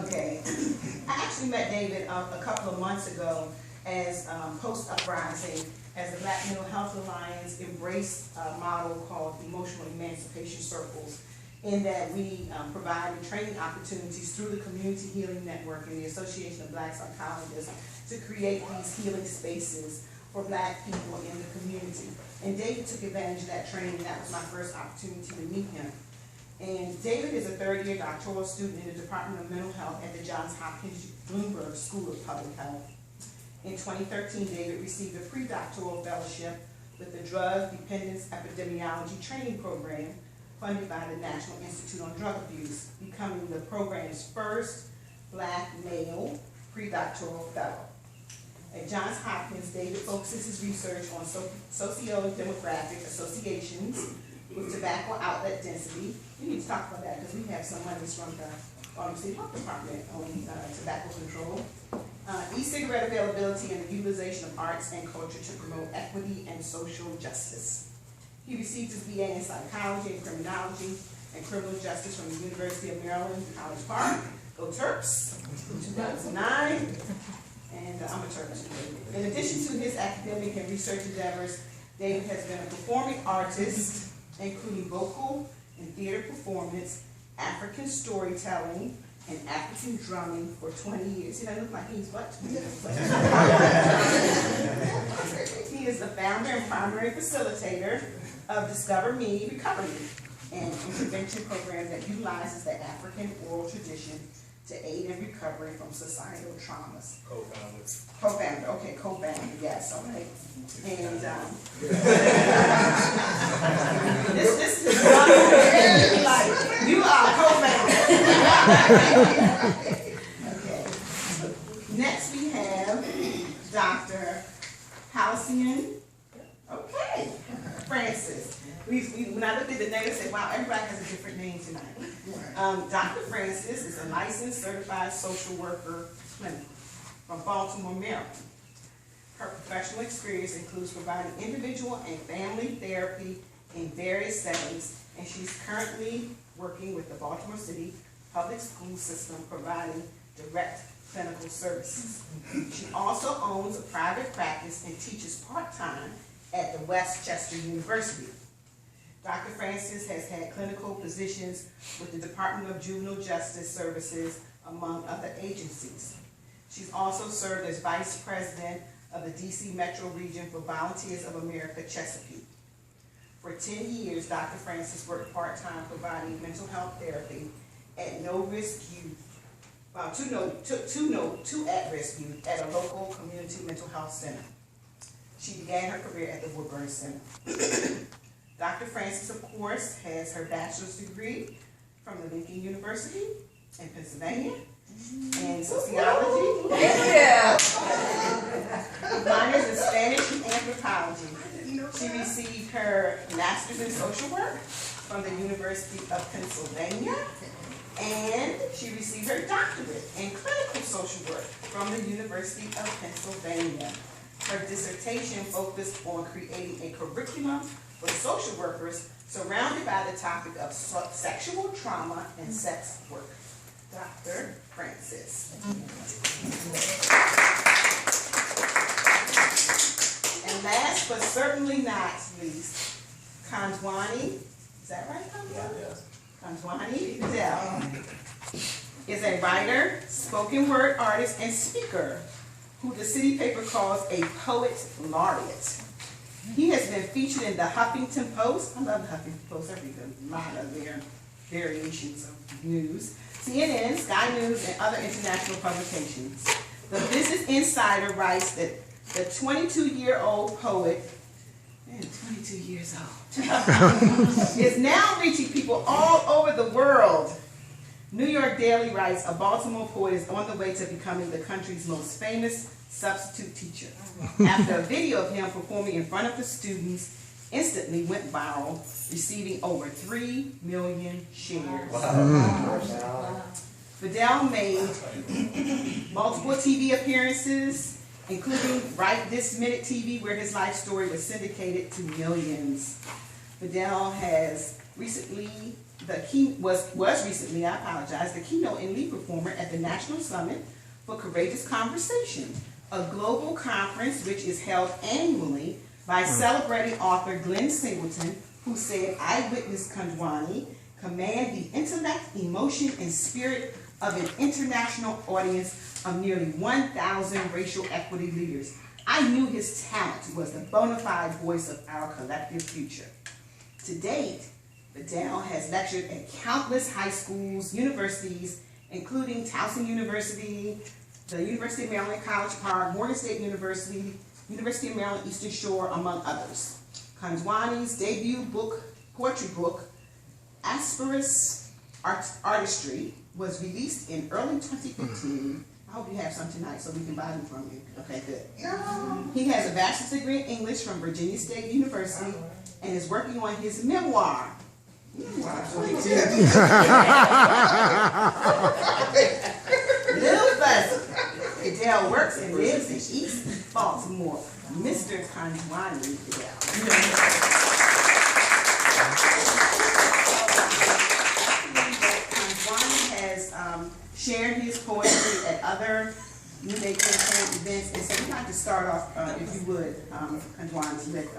Okay. I actually met David a couple of months ago as post-uprising, as the Black Mental Health Alliance embraced a model called emotional emancipation circles, in that we provided training opportunities through the Community Healing Network and the Association of Black Psychologists to create these healing spaces for Black people in the community. And David took advantage of that training. That was my first opportunity to meet him. And David is a third-year doctoral student in the Department of Mental Health at the Johns Hopkins Bloomberg School of Public Health. In 2013, David received a pre-doctoral fellowship with the Drug Dependence Epidemiology Training Program funded by the National Institute on Drug Abuse, becoming the program's first Black male pre-doctoral fellow. At Johns Hopkins, David focuses his research on socio-demographic associations with tobacco outlet density. We need to talk about that because we have some monies from the Baltimore City Health Department on tobacco control. E-cigarette availability and the utilization of arts and culture to promote equity and social justice. He received his BA in psychology and criminology and criminal justice from the University of Maryland, College Park. Go Terps, 2009. And I'm a Terps. In addition to his academic and research endeavors, David has been a performing artist, including vocal and theater performance, African storytelling, and African drumming for 20 years. He doesn't look like he's but 20 years. He is the founder and primary facilitator of Discover Me Recovery, an intervention program that utilizes the African oral tradition to aid in recovery from societal traumas. Co-founder, okay, co-founder, yes, all right. And this is like, you are co-founder. Okay. Next we have Dr. Halcyon, okay, Francis. When I looked at the name, I said, wow, everybody has a different name tonight. Dr. Francis is a licensed certified social worker clinic from Baltimore, Maryland. Her professional experience includes providing individual and family therapy in various settings, and she's currently working with the Baltimore City Public School System providing direct clinical services. She also owns a private practice and teaches part-time at the Westchester University. Dr. Francis has had clinical positions with the Department of Juvenile Justice Services, among other agencies. She's also served as Vice President of the DC Metro Region for Volunteers of America, Chesapeake. For 10 years, Dr. Francis worked part-time providing mental health therapy at no-risk youth, to at-risk youth at a local community mental health center. She began her career at the Woodburn Center. Dr. Francis, of course, has her bachelor's degree from the Lincoln University in Pennsylvania in sociology. Yeah. Minors in Spanish and anthropology. She received her master's in social work from the University of Pennsylvania, and she received her doctorate in clinical social work from the University of Pennsylvania. Her dissertation focused on creating a curriculum for social workers surrounded by the topic of sexual trauma and sex work. Dr. Francis. And last but certainly not least, Kanjwani, is that right, Kanjwani? Yes. Kanjwani Fidel is a writer, spoken word artist, and speaker who the city paper calls a poet laureate. He has been featured in the Huffington Post. I love the Huffington Post. I read a lot of their variations of news. CNN, Sky News, and other international publications. The Business Insider writes that the 22-year-old poet, 22 years old, is now reaching people all over the world. New York Daily writes, a Baltimore poet is on the way to becoming the country's most famous substitute teacher, after a video of him performing in front of the students instantly went viral, receiving over 3 million shares. Wow. Fidel made multiple TV appearances, including Right This Minute TV, where his life story was syndicated to millions. Fidel has recently was recently, I apologize, the keynote and lead performer at the National Summit for Courageous Conversation, a global conference which is held annually by celebrating author Glenn Singleton, who said, "I witnessed Kandwani command the intellect, emotion, and spirit of an international audience of nearly 1,000 racial equity leaders. I knew his talent was the bona fide voice of our collective future." To date, Vidal has lectured at countless high schools, universities, including Towson University, the University of Maryland College Park, Morgan State University, University of Maryland Eastern Shore, among others. Kandwani's debut book, poetry book, Asperus Artistry, was released in early 2015. I hope you have some tonight so we can buy them from you. Okay, good. He has a bachelor's degree in English from Virginia State University and is working on his memoir. Little Fuzzy. Vidal works and lives in East Baltimore. Mr. Kandwani Vidal. Kandwani has shared his poetry at other New Day campaign events, and so we'd like to start off, if you would, Kandwani, with